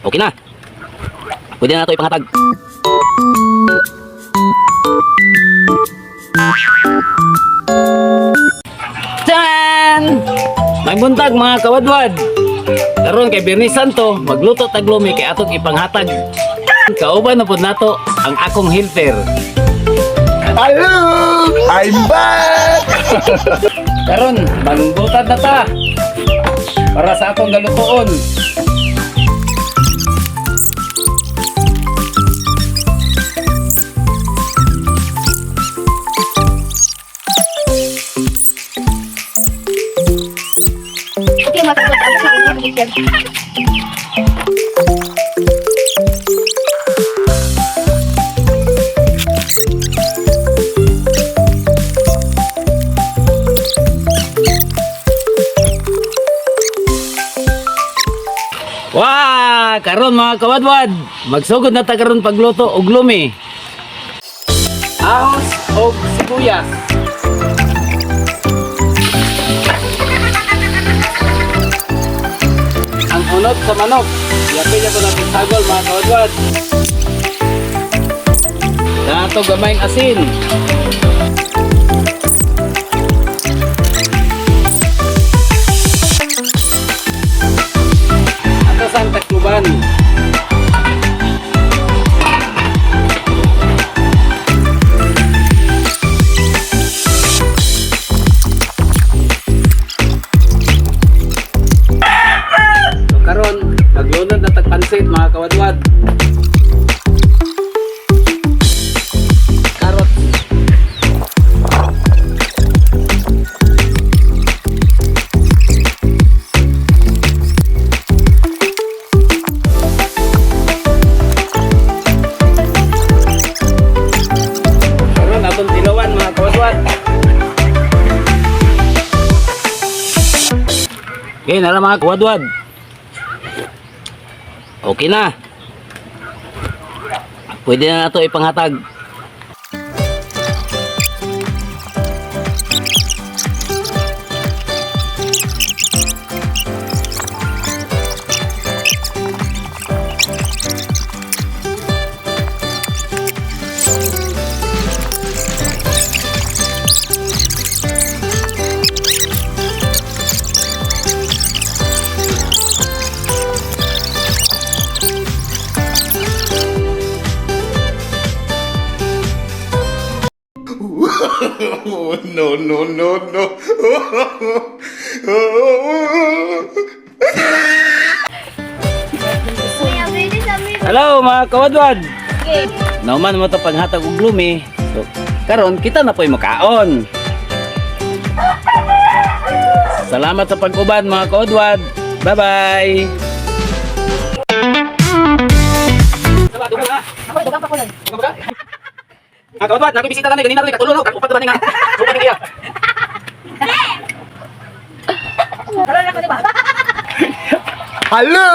Okay na. Pwede na ito ipanghatag. Tsan! May buntag mga kawadwad. Karon kay Bernie Santo, magluto taglumi kay atong ipanghatag. Kauban na pod nato ang akong helper. Hello! I'm back! Karon, mangbutad na ta. Para sa akong galutoon. Okay, matapos sa akin. Wah, karon mga kawadwad, magsugod na ta karon pagluto og lumi. Ahos og sibuyas. Ang unod sa manok, yapil ko natin sagol mga kawadwad. Dato gamayng asin. Atasan takluban. So karon, naglunod na tagpansit mga kawadwad. Karot. Karon atong tilawan mga kawadwad. Okay, nara mga kawadwad. Okay na. Pwede na ito ipanghatag. No, no, no, no. Kuya, pwede sa amin. Hello mga kawadwad. Okay. Nauman mo ito panghatag og lumi. So, karon kita na po'y makaon. Salamat sa pag-uban mga kawadwad. Bye-bye. Dagang pa ko lang. Mga kawadwad, nakibisita na ganina rin. Katulong, kakupat na nga. Supa niya. Wala na ko, diba? Hello!